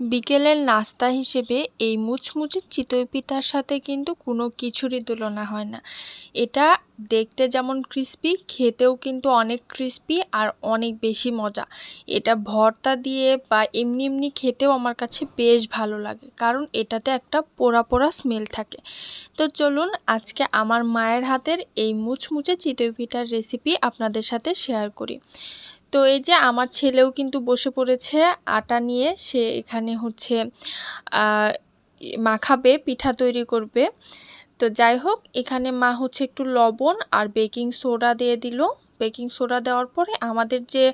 বিকেলের নাস্তা হিসেবে এই মুচমুচে চিতই পিঠার সাথে কিন্তু কোনো কিছুরই তুলনা হয় না। এটা দেখতে যেমন ক্রিস্পি, খেতেও কিন্তু অনেক ক্রিস্পি আর অনেক বেশি মজা। এটা ভর্তা দিয়ে বা এমনি এমনি খেতেও আমার কাছে বেশ ভালো লাগে, কারণ এটাতে একটা পোড়া পোড়া স্মেল থাকে। তো চলুন আজকে আমার মায়ের হাতের এই মুচমুচে চিতই পিঠার রেসিপি আপনাদের সাথে শেয়ার করি। তো এই যে আমার ছেলেও কিন্তু বসে পড়েছে আটা নিয়ে, সে এখানে হচ্ছে মাখাবে, পিঠা তৈরি করবে। তো যাই হোক, এখানে মা হচ্ছে একটু লবণ আর বেকিং সোডা দিয়ে দিল। বেকিং সোডা দেওয়ার পরে আমাদের যে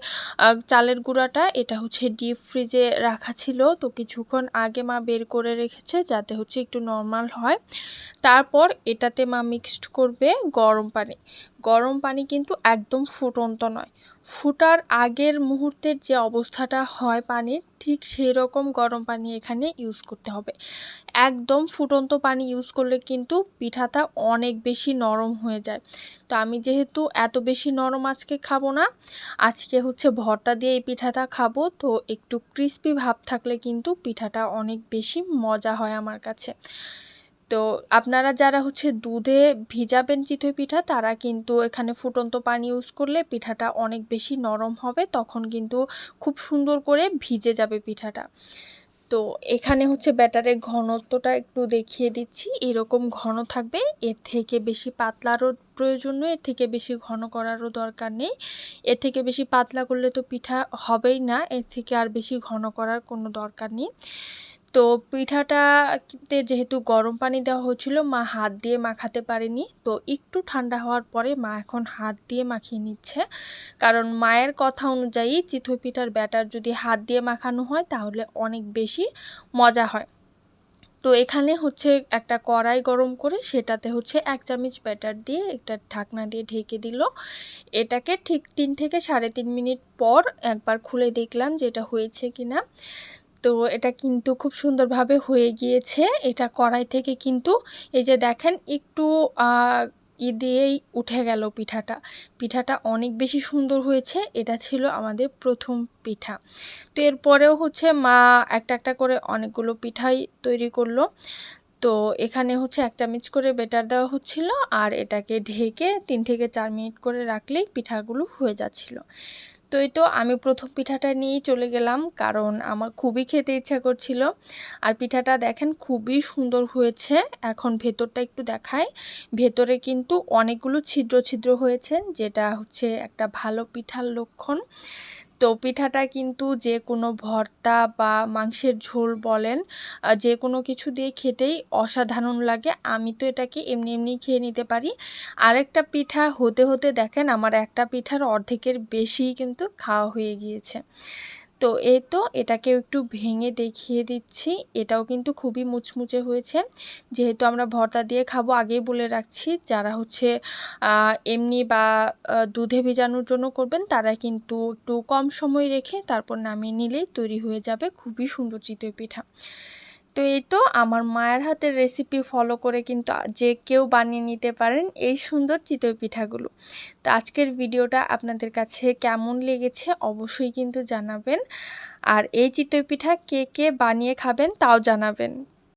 চালের গুঁড়াটা, এটা হচ্ছে ডিপ ফ্রিজে রাখা ছিল, তো কিছুক্ষণ আগে মা বের করে রেখেছে যাতে হচ্ছে একটু নর্মাল হয়। তারপর এটাতে মা মিক্সড করবে গরম পানি। গরম পানি কিন্তু একদম ফুটন্ত নয়, ফুটার আগের মুহূর্তের যে অবস্থাটা হয় পানির, ঠিক সেই রকম গরম পানি এখানে ইউজ করতে হবে। একদম ফুটন্ত পানি ইউজ করলে কিন্তু পিঠাটা অনেক বেশি নরম হয়ে যায়। তো আমি যেহেতু এত বেশি নরম আজকে খাবো না, আজকে হচ্ছে ভর্তা দিয়ে এই পিঠাটা খাবো, তো একটু ক্রিস্পি ভাব থাকলে কিন্তু পিঠাটা অনেক বেশি মজা হয় আমার কাছে। তো আপনারা যারা হচ্ছে দুধে ভিজাবেন চিতই পিঠা, তারা কিন্তু এখানে ফুটন্ত পানি ইউজ করলে পিঠাটা অনেক বেশি নরম হবে, তখন কিন্তু খুব সুন্দর করে ভিজে যাবে পিঠাটা। তো এখানে হচ্ছে ব্যাটারের ঘনত্বটা একটু দেখিয়ে দিচ্ছি, এরকম ঘন থাকবে। এর থেকে বেশি পাতলারও প্রয়োজন নেই, এর থেকে বেশি ঘন করারও দরকার নেই। এর থেকে বেশি পাতলা করলে তো পিঠা হবেই না, এর থেকে আর বেশি ঘন করার কোনো দরকার নেই। তো পিঠাটাতে যেহেতু গরম পানি দেওয়া হয়েছিল, মা হাত দিয়ে মাখাতে পারেনি, তো একটু ঠান্ডা হওয়ার পরে মা এখন হাত দিয়ে মাখিয়ে নিচ্ছে। কারণ মায়ের কথা অনুযায়ী চিতই পিঠার ব্যাটার যদি হাত দিয়ে মাখানো হয় তাহলে অনেক বেশি মজা হয়। তো এখানে হচ্ছে একটা কড়াই গরম করে সেটাতে হচ্ছে 1 চামচ ব্যাটার দিয়ে একটা ঢাকনা দিয়ে ঢেকে দিল। এটাকে ঠিক 3 থেকে 3.5 মিনিট পর একবার খুলে দেখলাম যে এটা হয়েছে কিনা। তো এটা কিন্তু খুব সুন্দরভাবে হয়ে গিয়েছে। এটা কড়াই থেকে কিন্তু এই যে দেখেন একটু দিয়েই উঠে গেল পিঠাটা। পিঠাটা অনেক বেশি সুন্দর হয়েছে। এটা ছিল আমাদের প্রথম পিঠা। তো এরপরেও হচ্ছে মা একটা একটা করে অনেকগুলো পিঠাই তৈরি করলো। তো এখানে হচ্ছে 1 চামচ করে ব্যাটার দেওয়া হচ্ছিল, আর এটাকে ঢেকে 3 থেকে 4 মিনিট করে রাখলেই পিঠাগুলো হয়ে যাচ্ছিল। তো এই তো আমি প্রথম পিঠাটা নিয়েই চলে গেলাম, কারণ আমার খুবই খেতে ইচ্ছা করছিল। আর পিঠাটা দেখেন খুবই সুন্দর হয়েছে। এখন ভেতরটা একটু দেখাই। ভেতরে কিন্তু অনেকগুলো ছিদ্র ছিদ্র হয়েছে, যেটা হচ্ছে একটা ভালো পিঠার লক্ষণ। তো পিঠাটা কিন্তু যে কোনো ভর্তা বা মাংসের ঝোল বলেন, যে কোনো কিছু দিয়ে খেতেই অসাধারণ লাগে। আমি তো এটাকে এমনি এমনি খেয়ে নিতে পারি। আরেকটা পিঠা হতে হতে দেখেন আমার একটা পিঠার অর্ধেকের বেশি কিন্তু খাওয়া হয়ে গিয়েছে। তো এই তো এটাকেও একটু ভেঙে দেখিয়ে দিচ্ছি। এটাও কিন্তু খুবই মুচমুচে হয়েছে। যেহেতু আমরা ভর্তা দিয়ে খাবো, আগেই বলে রাখছি, যারা হচ্ছে এমনি বা দুধে ভেজানোর জন্য করবেন, তারা কিন্তু একটু কম সময় রেখে তারপর নামিয়ে নিলেই তৈরি হয়ে যাবে খুবই সুন্দর চিতই পিঠা। তো এই তো আমার মায়ের হাতের রেসিপি ফলো করে কিন্তু যে কেউ বানিয়ে নিতে পারেন এই সুন্দর চিতই পিঠাগুলো। তো আজকের ভিডিওটা আপনাদের কাছে কেমন লেগেছে অবশ্যই কিন্তু জানাবেন। আর এই চিতই পিঠা কে কে বানিয়ে খাবেন তাও জানাবেন।